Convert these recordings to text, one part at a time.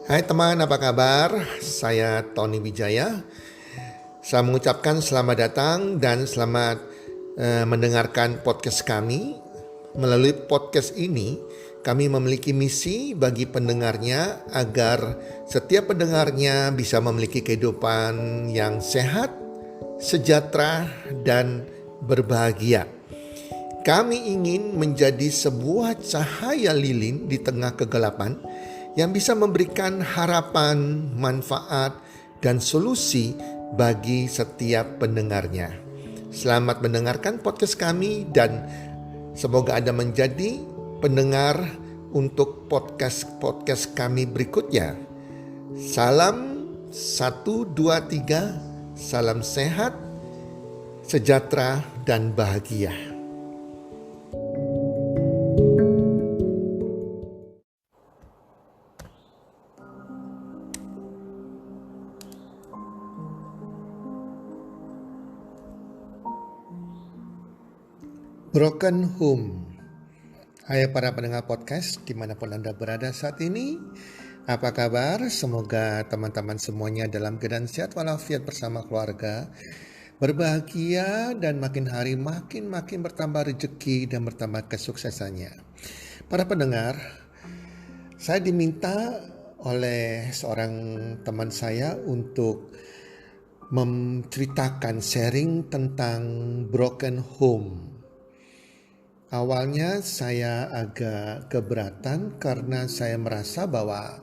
Hai teman, apa kabar? Saya Tony Wijaya. Saya mengucapkan selamat datang dan selamat mendengarkan podcast kami. Melalui podcast ini, kami memiliki misi bagi pendengarnya agar setiap pendengarnya bisa memiliki kehidupan yang sehat, sejahtera, dan berbahagia. Kami ingin menjadi sebuah cahaya lilin di tengah kegelapan yang bisa memberikan harapan, manfaat, dan solusi bagi setiap pendengarnya. Selamat mendengarkan podcast kami dan semoga Anda menjadi pendengar untuk podcast kami berikutnya. Salam 1, 2, 3, salam sehat, sejahtera, dan bahagia. Broken Home. Hai para pendengar podcast dimanapun Anda berada saat ini. Apa kabar? Semoga teman-teman semuanya dalam keadaan sehat walafiat bersama keluarga, berbahagia dan makin hari makin bertambah rezeki dan bertambah kesuksesannya. Para pendengar, saya diminta oleh seorang teman saya untuk menceritakan sharing tentang broken home. Awalnya saya agak keberatan karena saya merasa bahwa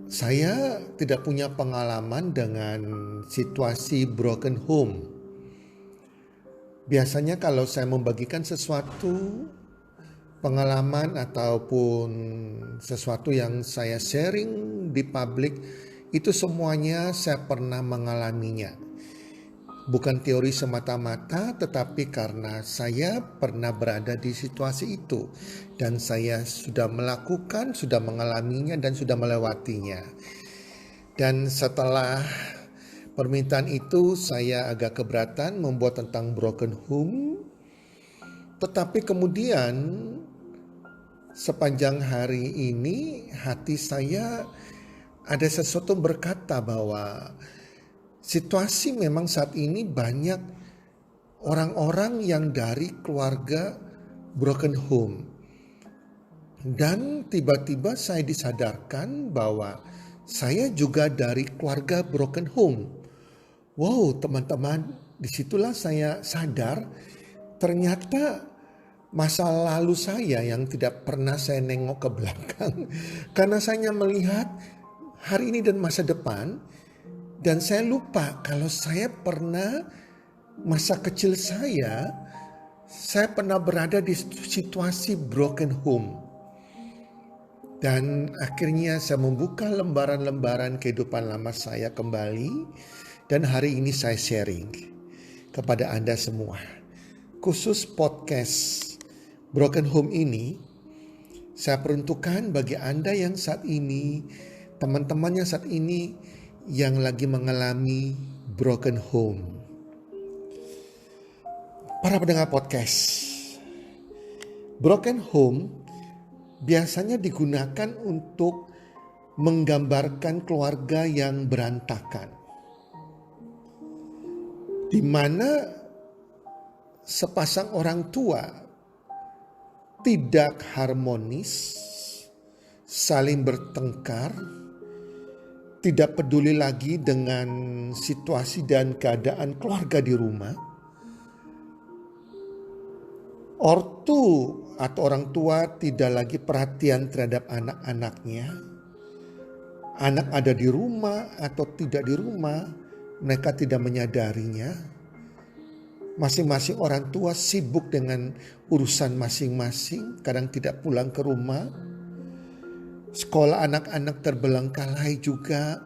saya tidak punya pengalaman dengan situasi broken home. Biasanya kalau saya membagikan sesuatu, pengalaman ataupun sesuatu yang saya sharing di publik, itu semuanya saya pernah mengalaminya. Bukan teori semata-mata, tetapi karena saya pernah berada di situasi itu dan saya sudah melakukan, sudah mengalaminya dan sudah melewatinya. Dan setelah permintaan itu saya agak keberatan membuat tentang broken home. Tetapi kemudian sepanjang hari ini hati saya ada sesuatu berkata bahwa situasi memang saat ini banyak orang-orang yang dari keluarga broken home. Dan tiba-tiba saya disadarkan bahwa saya juga dari keluarga broken home. Wow teman-teman, disitulah saya sadar ternyata masa lalu saya yang tidak pernah saya nengok ke belakang. Karena saya melihat hari ini dan masa depan. Dan saya lupa kalau saya pernah masa kecil saya pernah berada di situasi broken home. Dan akhirnya saya membuka lembaran-lembaran kehidupan lama saya kembali. Dan hari ini saya sharing kepada Anda semua. Khusus podcast Broken Home ini saya peruntukkan bagi Anda yang saat ini, teman-teman yang saat ini yang lagi mengalami broken home. Para pendengar podcast, broken home biasanya digunakan untuk menggambarkan keluarga yang berantakan, di mana sepasang orang tua tidak harmonis, saling bertengkar, tidak peduli lagi dengan situasi dan keadaan keluarga di rumah. Ortu atau orang tua tidak lagi perhatian terhadap anak-anaknya. Anak ada di rumah atau tidak di rumah, mereka tidak menyadarinya. Masing-masing orang tua sibuk dengan urusan masing-masing, kadang tidak pulang ke rumah. Sekolah anak-anak terbelengkalai juga,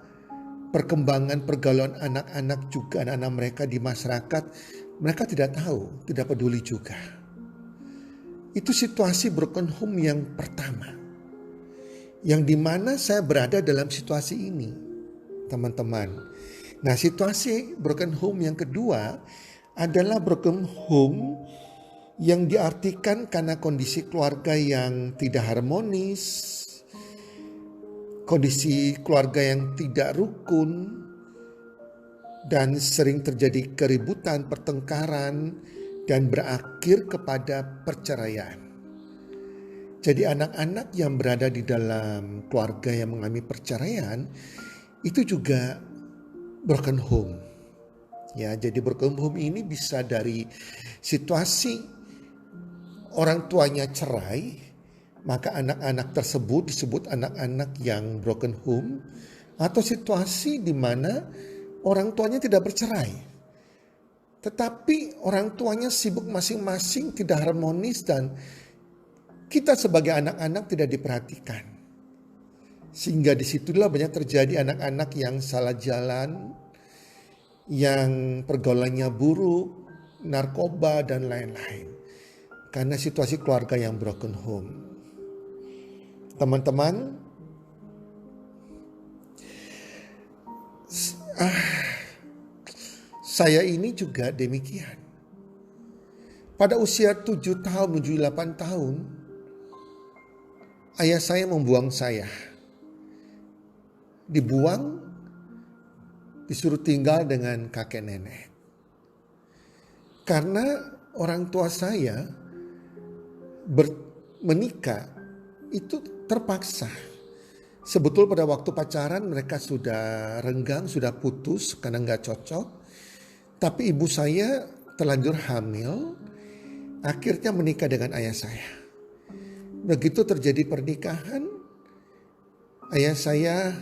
perkembangan pergaulan anak-anak juga, anak-anak mereka di masyarakat, mereka tidak tahu, tidak peduli juga. Itu situasi broken home yang pertama, yang dimana saya berada dalam situasi ini, teman-teman. Nah, situasi broken home yang kedua adalah broken home yang diartikan karena kondisi keluarga yang tidak harmonis, kondisi keluarga yang tidak rukun, dan sering terjadi keributan, pertengkaran, dan berakhir kepada perceraian. Jadi anak-anak yang berada di dalam keluarga yang mengalami perceraian itu juga broken home. Ya, jadi broken home ini bisa dari situasi orang tuanya cerai, maka anak-anak tersebut disebut anak-anak yang broken home, atau situasi di mana orang tuanya tidak bercerai, tetapi orang tuanya sibuk masing-masing, tidak harmonis, dan kita sebagai anak-anak tidak diperhatikan. Sehingga disitulah banyak terjadi anak-anak yang salah jalan, yang pergaulannya buruk, narkoba, dan lain-lain. Karena situasi keluarga yang broken home. Teman-teman, saya ini juga demikian. Pada usia 7 tahun menuju 8 tahun, ayah saya membuang saya. Dibuang, disuruh tinggal dengan kakek nenek. Karena orang tua saya menikah itu terpaksa. Sebetulnya pada waktu pacaran mereka sudah renggang, sudah putus karena nggak cocok. Tapi ibu saya terlanjur hamil, akhirnya menikah dengan ayah saya. Begitu terjadi pernikahan, ayah saya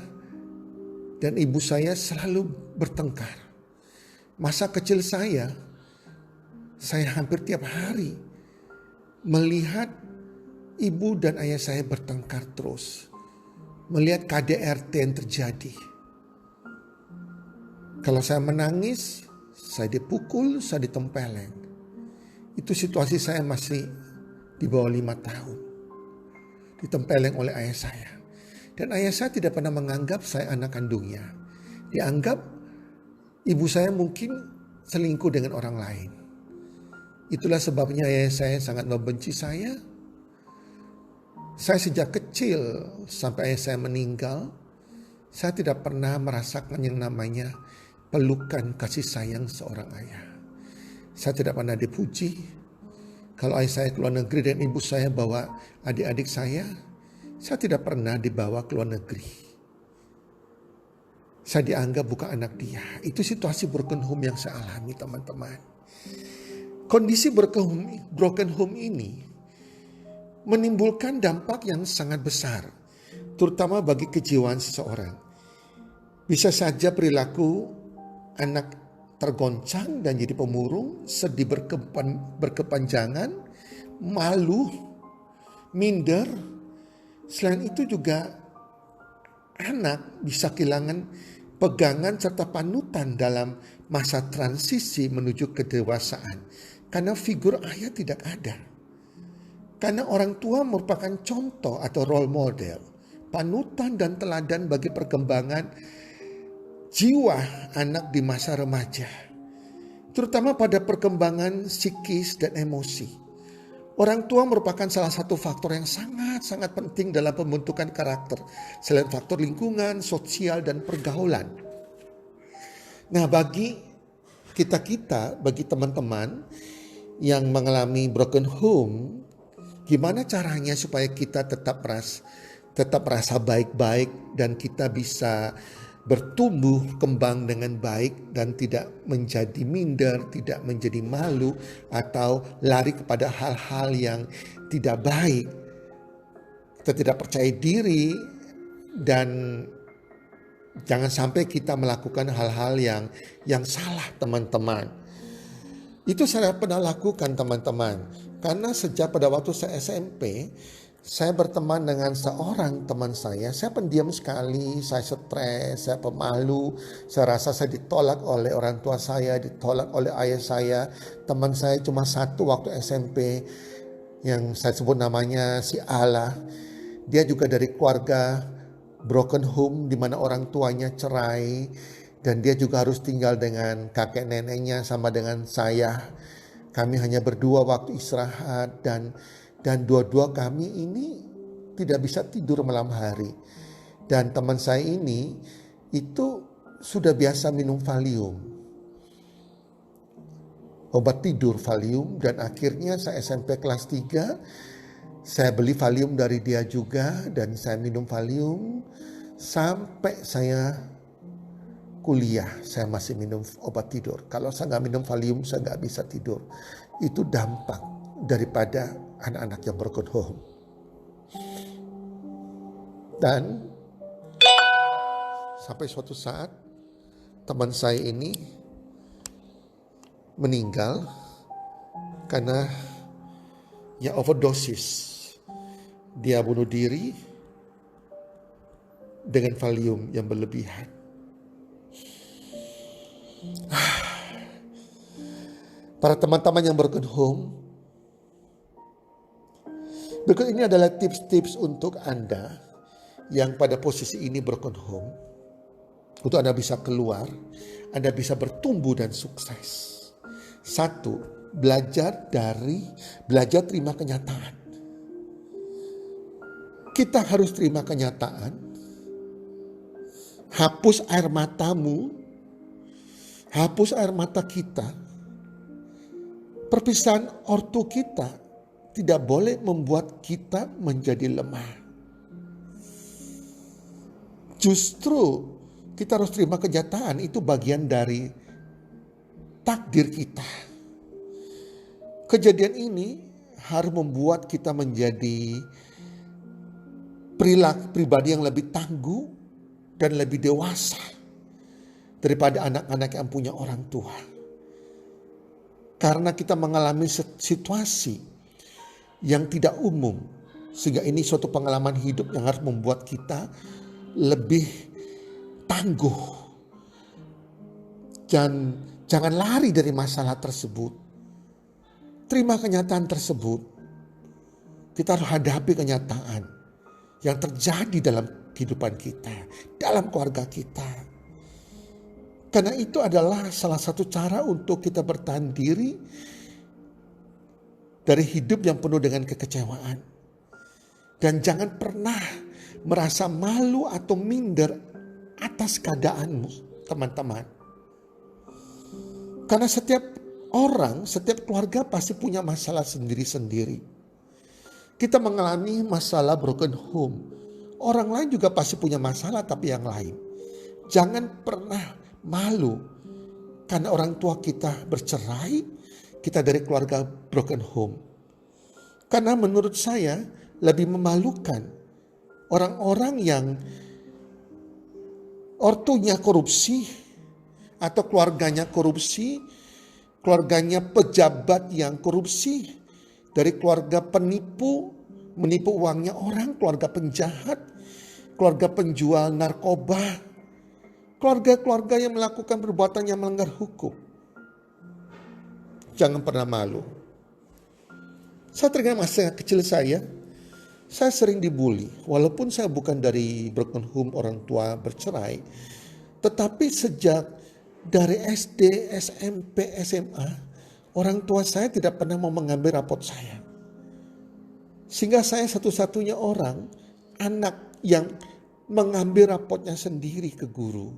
dan ibu saya selalu bertengkar. Masa kecil saya hampir tiap hari melihat ibu dan ayah saya bertengkar terus. Melihat KDRT yang terjadi. Kalau saya menangis, saya dipukul, saya ditempeleng. Itu situasi saya masih di bawah 5 tahun. Ditempeleng oleh ayah saya. Dan ayah saya tidak pernah menganggap saya anak kandungnya. Dianggap ibu saya mungkin selingkuh dengan orang lain. Itulah sebabnya ayah saya sangat membenci saya. Saya sejak kecil sampai ayah saya meninggal, saya tidak pernah merasakan yang namanya pelukan kasih sayang seorang ayah. Saya tidak pernah dipuji. Kalau ayah saya keluar negeri dan ibu saya bawa adik-adik saya tidak pernah dibawa ke luar negeri. Saya dianggap bukan anak dia. Itu situasi broken home yang saya alami, teman-teman. Kondisi broken home ini menimbulkan dampak yang sangat besar, terutama bagi kejiwaan seseorang. Bisa saja perilaku anak tergoncang dan jadi pemurung, sedih berkepanjangan, malu, minder. Selain itu juga anak bisa kehilangan pegangan serta panutan dalam masa transisi menuju kedewasaan. Karena figur ayah tidak ada. Karena orang tua merupakan contoh atau role model, panutan dan teladan bagi perkembangan jiwa anak di masa remaja. Terutama pada perkembangan psikis dan emosi. Orang tua merupakan salah satu faktor yang sangat-sangat penting dalam pembentukan karakter. Selain faktor lingkungan, sosial, dan pergaulan. Nah, bagi kita-kita, bagi teman-teman yang mengalami broken home, gimana caranya supaya kita tetap merasa baik-baik dan kita bisa bertumbuh kembang dengan baik dan tidak menjadi minder, tidak menjadi malu atau lari kepada hal-hal yang tidak baik. Kita tidak percaya diri dan jangan sampai kita melakukan hal-hal yang salah, teman-teman. Itu saya pernah lakukan, teman-teman. Karena sejak pada waktu saya SMP, saya berteman dengan seorang teman saya pendiam sekali, saya stres, saya pemalu, saya rasa saya ditolak oleh orang tua saya, ditolak oleh ayah saya. Teman saya cuma satu waktu SMP yang saya sebut namanya si Ala. Dia juga dari keluarga broken home di mana orang tuanya cerai dan dia juga harus tinggal dengan kakek neneknya sama dengan saya. Kami hanya berdua waktu istirahat dan dua-dua kami ini tidak bisa tidur malam hari. Dan teman saya ini itu sudah biasa minum Valium, obat tidur Valium, dan akhirnya saya SMP kelas 3, saya beli Valium dari dia juga dan saya minum Valium sampai saya kuliah. Saya masih minum obat tidur. Kalau saya nggak minum Valium, saya nggak bisa tidur. Itu dampak daripada anak-anak yang broken home. Dan sampai suatu saat teman saya ini meninggal karena ya overdosis. Dia bunuh diri dengan Valium yang berlebihan. Para teman-teman yang broken home, berikut ini adalah tips-tips untuk Anda yang pada posisi ini broken home. Untuk Anda bisa keluar, Anda bisa bertumbuh dan sukses. 1, belajar terima kenyataan. Kita harus terima kenyataan. Hapus air matamu, hapus air mata kita. Perpisahan ortu kita tidak boleh membuat kita menjadi lemah. Justru kita harus terima kenyataan, itu bagian dari takdir kita. Kejadian ini harus membuat kita menjadi pribadi yang lebih tangguh dan lebih dewasa daripada anak-anak yang punya orang tua. Karena kita mengalami situasi yang tidak umum, sehingga ini suatu pengalaman hidup yang harus membuat kita lebih tangguh. Dan jangan lari dari masalah tersebut. Terima kenyataan tersebut. Kita harus hadapi kenyataan yang terjadi dalam kehidupan kita, dalam keluarga kita. Karena itu adalah salah satu cara untuk kita bertahan diri dari hidup yang penuh dengan kekecewaan. Dan jangan pernah merasa malu atau minder atas keadaanmu, teman-teman. Karena setiap orang, setiap keluarga pasti punya masalah sendiri-sendiri. Kita mengalami masalah broken home. Orang lain juga pasti punya masalah, tapi yang lain. Jangan pernah malu karena orang tua kita bercerai, kita dari keluarga broken home. Karena menurut saya lebih memalukan orang-orang yang ortunya korupsi atau keluarganya korupsi, keluarganya pejabat yang korupsi, dari keluarga penipu, menipu uangnya orang, keluarga penjahat, keluarga penjual narkoba, keluarga-keluarga yang melakukan perbuatan yang melanggar hukum. Jangan pernah malu. Saya teringat masa kecil saya sering dibully. Walaupun saya bukan dari broken home, orang tua bercerai. Tetapi sejak dari SD, SMP, SMA, orang tua saya tidak pernah mau mengambil rapot saya. Sehingga saya satu-satunya anak yang mengambil rapotnya sendiri ke guru.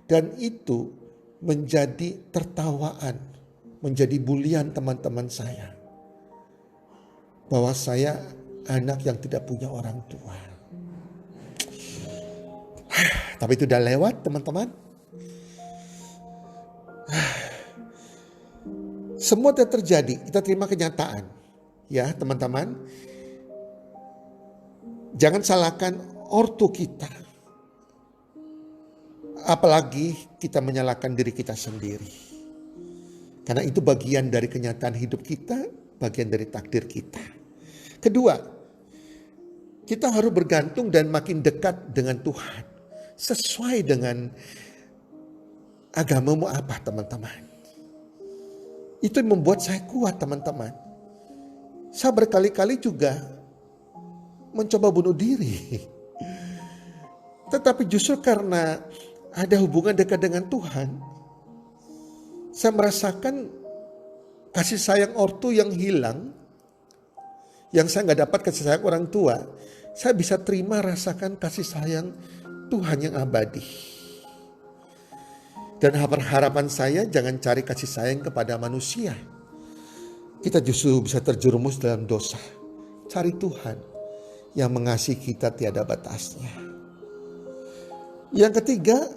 Dan itu menjadi tertawaan, menjadi bulian teman-teman saya. Bahwa saya anak yang tidak punya orang tua. Tapi itu udah lewat, teman-teman. Semua tidak terjadi, kita terima kenyataan. Ya, teman-teman. Jangan salahkan ortu kita. Apalagi kita menyalahkan diri kita sendiri. Karena itu bagian dari kenyataan hidup kita, bagian dari takdir kita. Kedua, kita harus bergantung dan makin dekat dengan Tuhan. Sesuai dengan agamamu apa, teman-teman. Itu yang membuat saya kuat, teman-teman. Saya berkali-kali juga mencoba bunuh diri. Tetapi justru karena ada hubungan dekat dengan Tuhan, saya merasakan kasih sayang ortu yang hilang, yang saya nggak dapat kasih sayang orang tua. Saya bisa terima rasakan kasih sayang Tuhan yang abadi. Dan harapan saya jangan cari kasih sayang kepada manusia. Kita justru bisa terjerumus dalam dosa. Cari Tuhan yang mengasihi kita tiada batasnya. Yang ketiga,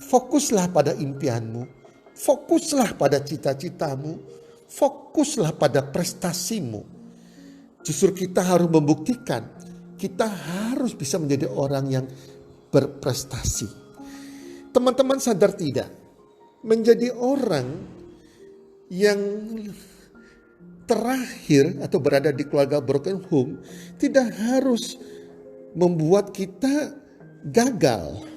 fokuslah pada impianmu. Fokuslah pada cita-citamu. Fokuslah pada prestasimu. Justru kita harus membuktikan kita harus bisa menjadi orang yang berprestasi. Teman-teman sadar tidak? Menjadi orang yang terakhir atau berada di keluarga broken home tidak harus membuat kita gagal.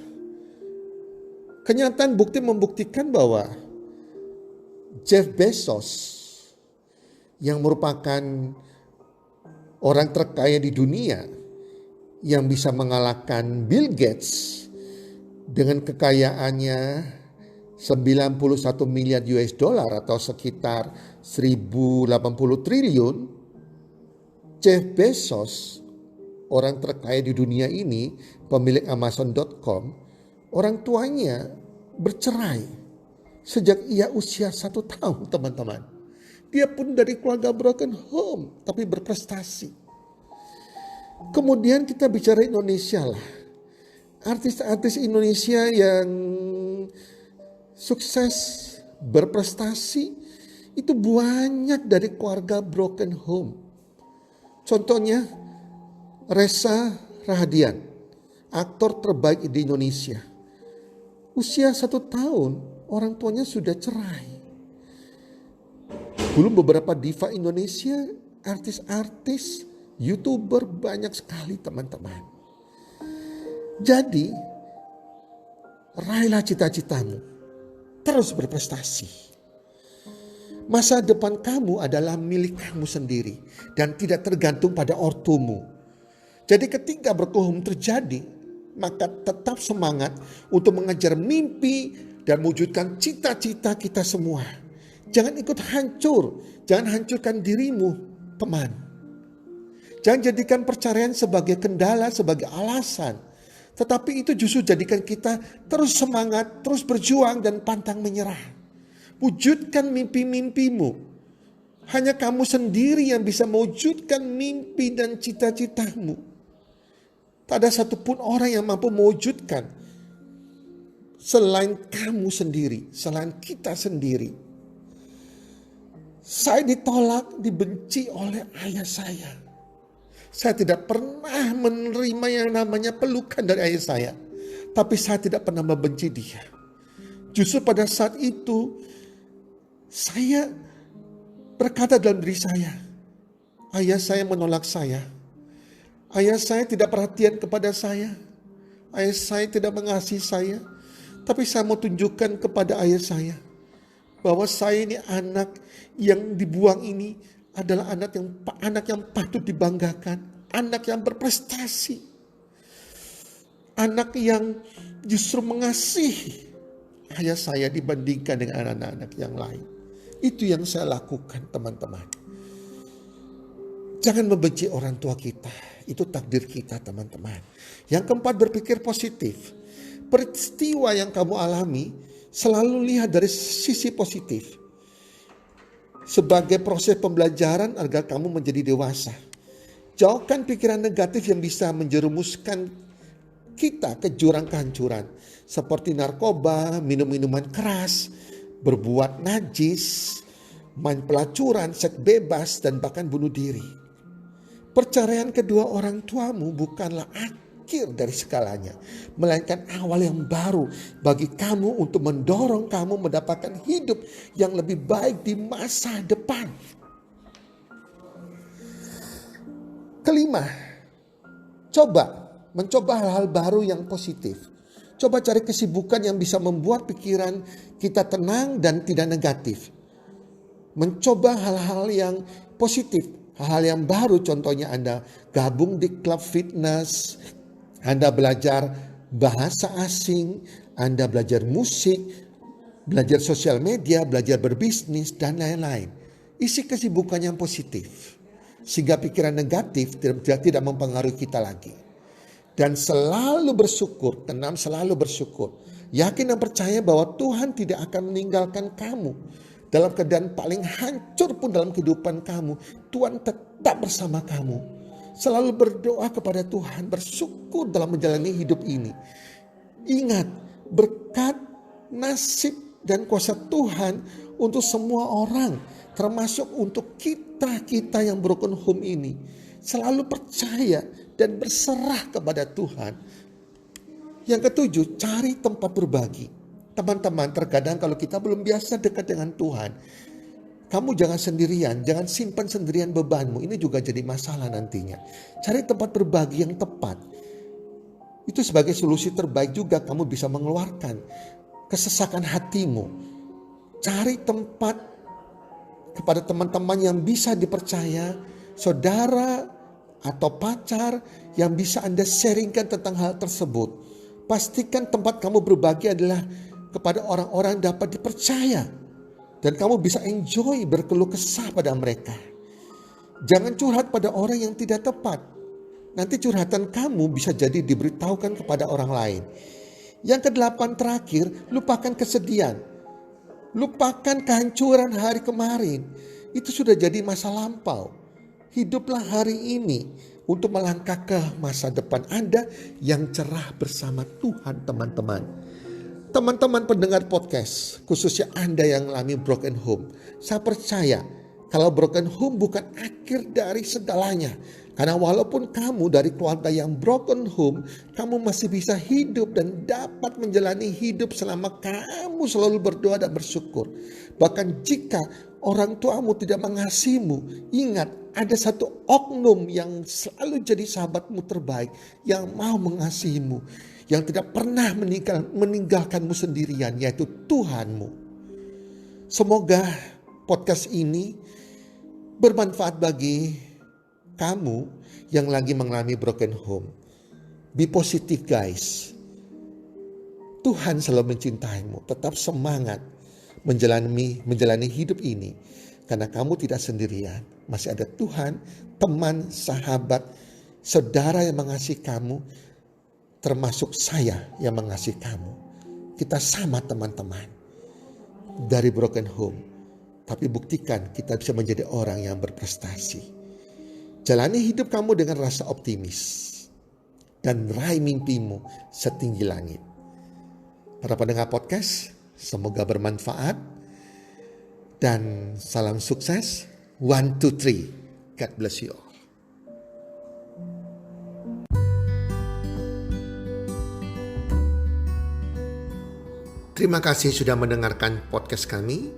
Kenyataan bukti membuktikan bahwa Jeff Bezos yang merupakan orang terkaya di dunia yang bisa mengalahkan Bill Gates dengan kekayaannya 91 miliar US dollar atau sekitar 1080 triliun. Jeff Bezos, orang terkaya di dunia ini, pemilik Amazon.com, orang tuanya bercerai sejak ia usia 1 tahun, teman-teman. Dia pun dari keluarga broken home, tapi berprestasi. Kemudian kita bicara Indonesia lah. Artis-artis Indonesia yang sukses, berprestasi, itu banyak dari keluarga broken home. Contohnya Reza Rahadian, aktor terbaik di Indonesia. Usia 1 tahun, orang tuanya sudah cerai. Belum beberapa diva Indonesia, artis-artis, YouTuber banyak sekali, teman-teman. Jadi, raihlah cita-citamu, terus berprestasi. Masa depan kamu adalah milik kamu sendiri dan tidak tergantung pada ortumu. Jadi ketika berkuhum terjadi, maka tetap semangat untuk mengejar mimpi dan mewujudkan cita-cita kita semua. Jangan ikut hancur, jangan hancurkan dirimu, teman. Jangan jadikan perceraian sebagai kendala, sebagai alasan. Tetapi itu justru jadikan kita terus semangat, terus berjuang dan pantang menyerah. Wujudkan mimpi-mimpimu. Hanya kamu sendiri yang bisa mewujudkan mimpi dan cita-citamu. Tak ada satupun orang yang mampu mewujudkan selain kamu sendiri, selain kita sendiri. Saya ditolak, dibenci oleh ayah saya. Saya tidak pernah menerima yang namanya pelukan dari ayah saya. Tapi saya tidak pernah membenci dia. Justru pada saat itu saya berkata dalam diri saya, ayah saya menolak saya. Ayah saya tidak perhatian kepada saya. Ayah saya tidak mengasihi saya. Tapi saya mau tunjukkan kepada ayah saya bahwa saya ini anak yang dibuang ini adalah anak yang patut dibanggakan, anak yang berprestasi, anak yang justru mengasihi ayah saya dibandingkan dengan anak-anak yang lain. Itu yang saya lakukan, teman-teman. Jangan membenci orang tua kita, itu takdir kita, teman-teman. Yang keempat, berpikir positif. Peristiwa yang kamu alami selalu lihat dari sisi positif. Sebagai proses pembelajaran agar kamu menjadi dewasa. Jauhkan pikiran negatif yang bisa menjerumuskan kita ke jurang kehancuran. Seperti narkoba, minum minuman keras, berbuat najis, main pelacuran, seks bebas, dan bahkan bunuh diri. Perceraian kedua orang tuamu bukanlah akhir dari segalanya, melainkan awal yang baru bagi kamu untuk mendorong kamu mendapatkan hidup yang lebih baik di masa depan. Kelima, mencoba hal-hal baru yang positif. Coba cari kesibukan yang bisa membuat pikiran kita tenang dan tidak negatif. Mencoba hal-hal yang positif, hal-hal yang baru, contohnya Anda gabung di klub fitness, Anda belajar bahasa asing, Anda belajar musik, belajar sosial media, belajar berbisnis, dan lain-lain. Isi kesibukan yang positif, sehingga pikiran negatif tidak mempengaruhi kita lagi. Dan selalu bersyukur, keenam selalu bersyukur. Yakin dan percaya bahwa Tuhan tidak akan meninggalkan kamu. Dalam keadaan paling hancur pun dalam kehidupan kamu, Tuhan tetap bersama kamu. Selalu berdoa kepada Tuhan, bersyukur dalam menjalani hidup ini. Ingat, berkat, nasib, dan kuasa Tuhan untuk semua orang, termasuk untuk kita yang broken home ini. Selalu percaya dan berserah kepada Tuhan. Yang ketujuh, cari tempat berbagi. Teman-teman, terkadang kalau kita belum biasa dekat dengan Tuhan, kamu jangan sendirian, jangan simpan sendirian bebanmu. Ini juga jadi masalah nantinya. Cari tempat berbagi yang tepat. Itu sebagai solusi terbaik juga kamu bisa mengeluarkan kesesakan hatimu. Cari tempat kepada teman-teman yang bisa dipercaya, saudara atau pacar yang bisa Anda sharingkan tentang hal tersebut. Pastikan tempat kamu berbagi adalah kepada orang-orang yang dapat dipercaya. Dan kamu bisa enjoy berkeluh kesah pada mereka. Jangan curhat pada orang yang tidak tepat. Nanti curhatan kamu bisa jadi diberitahukan kepada orang lain. Yang kedelapan terakhir, lupakan kesedihan. Lupakan kehancuran hari kemarin. Itu sudah jadi masa lampau. Hiduplah hari ini untuk melangkah ke masa depan Anda yang cerah bersama Tuhan, teman-teman. Teman-teman pendengar podcast, khususnya Anda yang mengalami broken home. Saya percaya kalau broken home bukan akhir dari segalanya. Karena walaupun kamu dari keluarga yang broken home, kamu masih bisa hidup dan dapat menjalani hidup selama kamu selalu berdoa dan bersyukur. Bahkan jika orang tuamu tidak mengasihimu, ingat ada satu oknum yang selalu jadi sahabatmu terbaik, yang mau mengasihimu, yang tidak pernah meninggalkanmu sendirian, yaitu Tuhanmu. Semoga podcast ini bermanfaat bagi kamu yang lagi mengalami broken home. Be positive guys. Tuhan selalu mencintaimu. Tetap semangat menjalani hidup ini. Karena kamu tidak sendirian. Masih ada Tuhan, teman, sahabat, saudara yang mengasihi kamu. Termasuk saya yang mengasihi kamu. Kita sama teman-teman. Dari broken home. Tapi buktikan kita bisa menjadi orang yang berprestasi. Jalani hidup kamu dengan rasa optimis. Dan raih mimpimu setinggi langit. Para pendengar podcast, semoga bermanfaat. Dan salam sukses. 1, 2, 3. God bless you all. Terima kasih sudah mendengarkan podcast kami.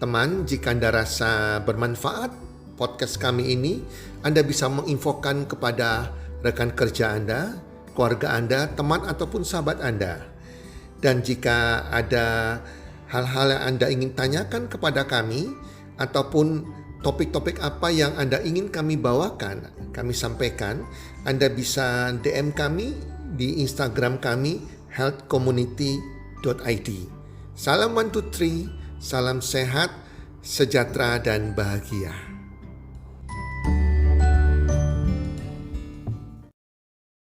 Teman, jika Anda rasa bermanfaat podcast kami ini, Anda bisa menginfokan kepada rekan kerja Anda, keluarga Anda, teman ataupun sahabat Anda. Dan jika ada hal-hal yang Anda ingin tanyakan kepada kami, ataupun topik-topik apa yang Anda ingin kami bawakan, kami sampaikan, Anda bisa DM kami di Instagram kami, healthcommunity.id. Salam 1, 2, 3, salam sehat, sejahtera dan bahagia.